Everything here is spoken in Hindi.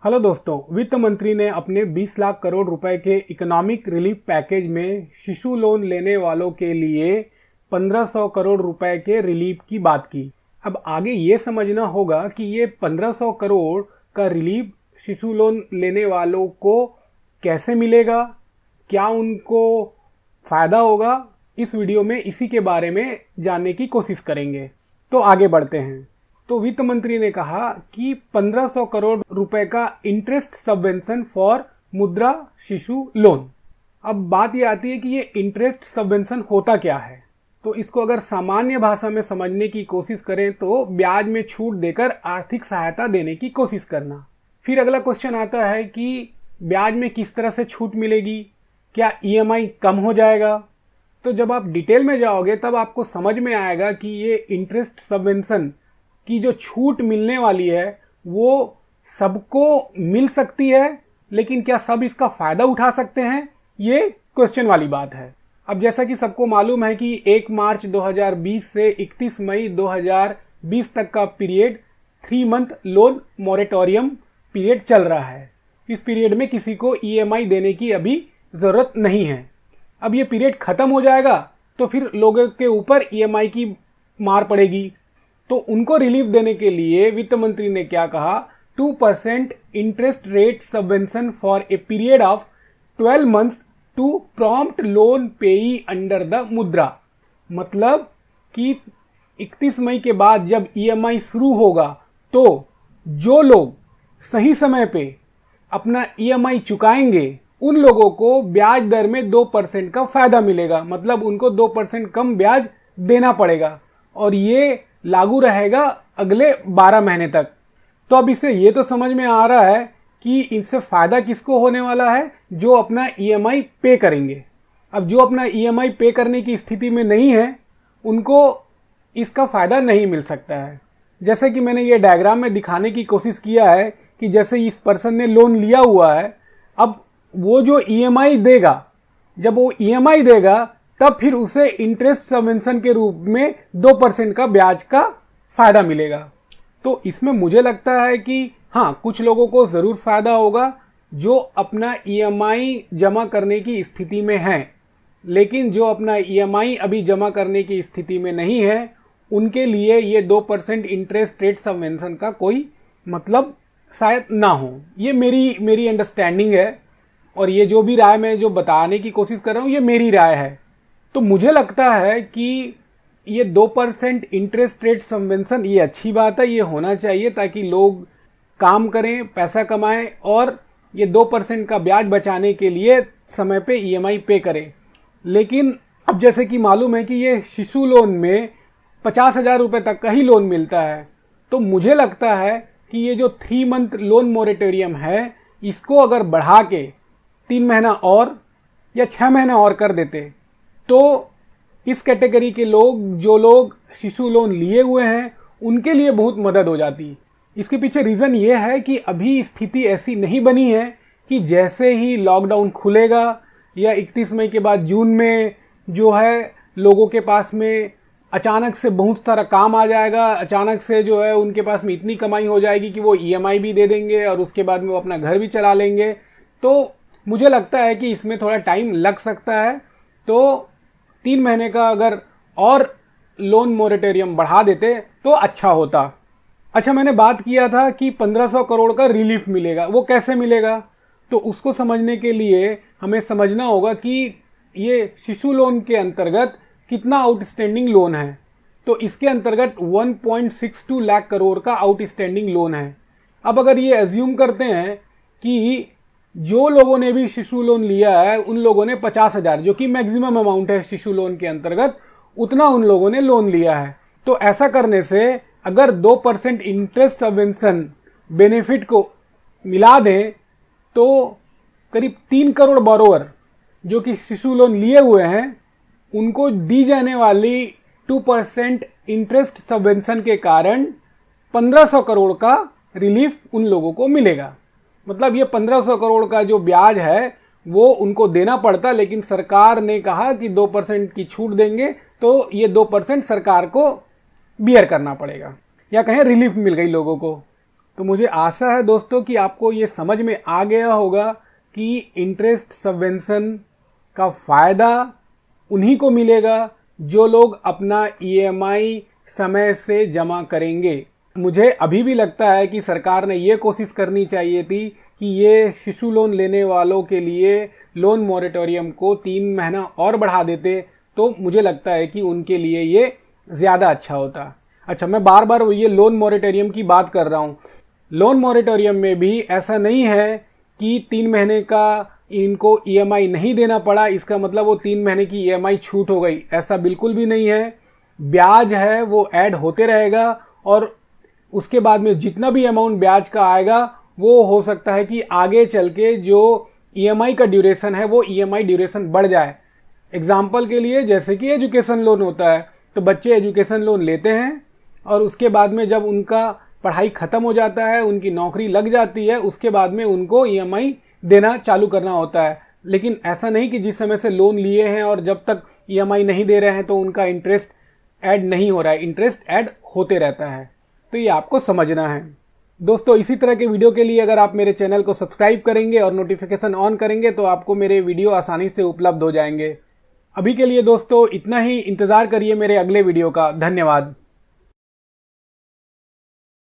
हेलो दोस्तों, वित्त मंत्री ने अपने 20 लाख करोड़ रुपए के इकोनॉमिक रिलीफ पैकेज में शिशु लोन लेने वालों के लिए 1500 करोड़ रुपए के रिलीफ की बात की। अब आगे ये समझना होगा कि ये 1500 करोड़ का रिलीफ शिशु लोन लेने वालों को कैसे मिलेगा, क्या उनको फायदा होगा। इस वीडियो में इसी के बारे में जानने की कोशिश करेंगे। तो आगे बढ़ते हैं। तो वित्त मंत्री ने कहा कि 1500 करोड़ रुपए का इंटरेस्ट सबवेंशन फॉर मुद्रा शिशु लोन। अब बात ये आती है कि ये इंटरेस्ट सबवेंशन होता क्या है। तो इसको अगर सामान्य भाषा में समझने की कोशिश करें तो ब्याज में छूट देकर आर्थिक सहायता देने की कोशिश करना। फिर अगला क्वेश्चन आता है कि ब्याज में किस तरह से छूट मिलेगी, क्या ईएमआई कम हो जाएगा। तो जब आप डिटेल में जाओगे तब आपको समझ में आएगा कि ये इंटरेस्ट सबवेंशन की जो छूट मिलने वाली है वो सबको मिल सकती है, लेकिन क्या सब इसका फायदा उठा सकते हैं, ये क्वेश्चन वाली बात है। अब जैसा कि सबको मालूम है कि 1 मार्च 2020 से 31 मई 2020 तक का period 3 month loan moratorium period चल रहा है। इस पीरियड में किसी को ईएमआई देने की अभी जरूरत नहीं है। अब ये पीरियड खत्म हो जाएगा तो फिर लोगों के ऊपर ईएमआई की मार पड़ेगी। तो उनको रिलीफ देने के लिए वित्त मंत्री ने क्या कहा, 2% interest rate subvention for a period of 12 months to prompt loan payee under the Mudra. मतलब कि 31 मई के बाद जब ईएमआई शुरू होगा तो जो लोग सही समय पे अपना ईएमआई चुकाएंगे उन लोगों को ब्याज दर में 2% का फायदा मिलेगा। मतलब उनको 2% कम ब्याज देना पड़ेगा और ये लागू रहेगा अगले 12 महीने तक। तो अब इससे ये तो समझ में आ रहा है कि इनसे फायदा किसको होने वाला है, जो अपना ईएमआई पे करेंगे। अब जो अपना ईएमआई पे करने की स्थिति में नहीं है उनको इसका फायदा नहीं मिल सकता है। जैसे कि मैंने ये डायग्राम में दिखाने की कोशिश किया है कि जैसे इस पर्सन ने लोन लिया हुआ है, अब वो जो ईएमआई देगा, जब वो ईएमआई देगा तब फिर उसे इंटरेस्ट सबवेंशन के रूप में 2% का ब्याज का फायदा मिलेगा। तो इसमें मुझे लगता है कि हाँ, कुछ लोगों को जरूर फायदा होगा जो अपना ईएमआई जमा करने की स्थिति में हैं, लेकिन जो अपना ईएमआई अभी जमा करने की स्थिति में नहीं है उनके लिए ये 2% इंटरेस्ट रेट सबवेंशन का कोई मतलब शायद ना हो। ये मेरी अंडरस्टैंडिंग है और ये जो भी राय मैं जो बताने की कोशिश कर रहा हूँ ये मेरी राय है। तो मुझे लगता है कि ये 2% इंटरेस्ट रेट सबवेंशन ये अच्छी बात है, ये होना चाहिए ताकि लोग काम करें, पैसा कमाएं और ये 2% का ब्याज बचाने के लिए समय पे ईएमआई पे करें। लेकिन अब जैसे कि मालूम है कि ये शिशु लोन में 50,000 रुपये तक का ही लोन मिलता है। तो मुझे लगता है कि ये जो 3 मंथ लोन मॉरेटोरियम है इसको अगर बढ़ा के 3 महीना और या 6 महीना और कर देते तो इस कैटेगरी के लोग, जो लोग शिशु लोन लिए हुए हैं, उनके लिए बहुत मदद हो जाती। इसके पीछे रीज़न ये है कि अभी स्थिति ऐसी नहीं बनी है कि जैसे ही लॉकडाउन खुलेगा या 31 मई के बाद जून में जो है लोगों के पास में अचानक से बहुत सारा काम आ जाएगा, अचानक से जो है उनके पास में इतनी कमाई हो जाएगी कि वो ईएमआई भी दे देंगे और उसके बाद में वो अपना घर भी चला लेंगे। तो मुझे लगता है कि इसमें थोड़ा टाइम लग सकता है। तो 3 महीने का अगर और लोन मॉरेटोरियम बढ़ा देते तो अच्छा होता। अच्छा, मैंने बात किया था कि 1500 करोड़ का रिलीफ मिलेगा, वो कैसे मिलेगा। तो उसको समझने के लिए हमें समझना होगा कि ये शिशु लोन के अंतर्गत कितना आउटस्टैंडिंग लोन है। तो इसके अंतर्गत 1.62 लाख करोड़ का आउटस्टैंडिंग लोन है। अब अगर ये एज्यूम करते हैं कि जो लोगों ने भी शिशु लोन लिया है उन लोगों ने 50,000, जो कि मैक्सिमम अमाउंट है शिशु लोन के अंतर्गत, उतना उन लोगों ने लोन लिया है। तो ऐसा करने से अगर 2% इंटरेस्ट सबवेंशन बेनिफिट को मिला दें तो करीब 3 करोड़ बोरोवर जो कि शिशु लोन लिए हुए हैं उनको दी जाने वाली 2% इंटरेस्ट सबवेंशन के कारण 1500 करोड़ का रिलीफ उन लोगों को मिलेगा। मतलब ये 1500 करोड़ का जो ब्याज है वो उनको देना पड़ता, लेकिन सरकार ने कहा कि 2% की छूट देंगे तो ये 2% सरकार को बियर करना पड़ेगा, या कहें रिलीफ मिल गई लोगों को। तो मुझे आशा है दोस्तों कि आपको ये समझ में आ गया होगा कि इंटरेस्ट सबवेंशन का फ़ायदा उन्हीं को मिलेगा जो लोग अपना ईएमआई समय से जमा करेंगे। मुझे अभी भी लगता है कि सरकार ने ये कोशिश करनी चाहिए थी कि ये शिशु लोन लेने वालों के लिए लोन मॉरेटोरियम को 3 महीना और बढ़ा देते, तो मुझे लगता है कि उनके लिए ये ज़्यादा अच्छा होता। अच्छा, मैं बार बार ये लोन मॉरेटोरियम की बात कर रहा हूँ। लोन मॉरेटोरियम में भी ऐसा नहीं है कि 3 महीने का इनको ईएमआई नहीं देना पड़ा, इसका मतलब वो 3 महीने की ईएमआई छूट हो गई, ऐसा बिल्कुल भी नहीं है। ब्याज है वो ऐड होते रहेगा और उसके बाद में जितना भी अमाउंट ब्याज का आएगा वो हो सकता है कि आगे चल के जो ईएमआई का ड्यूरेशन है वो ईएमआई ड्यूरेशन बढ़ जाए। एग्जाम्पल के लिए जैसे कि एजुकेशन लोन होता है, तो बच्चे एजुकेशन लोन लेते हैं और उसके बाद में जब उनका पढ़ाई खत्म हो जाता है, उनकी नौकरी लग जाती है, उसके बाद में उनको ईएमआई देना चालू करना होता है। लेकिन ऐसा नहीं कि जिस समय से लोन लिए हैं और जब तक ईएमआई नहीं दे रहे हैं तो उनका इंटरेस्ट ऐड नहीं हो रहा है, इंटरेस्ट ऐड होते रहता है। तो ये आपको समझना है दोस्तों। इसी तरह के वीडियो के लिए अगर आप मेरे चैनल को सब्सक्राइब करेंगे और नोटिफिकेशन ऑन करेंगे तो आपको मेरे वीडियो आसानी से उपलब्ध हो जाएंगे। अभी के लिए दोस्तों इतना ही, इंतजार करिए मेरे अगले वीडियो का। धन्यवाद।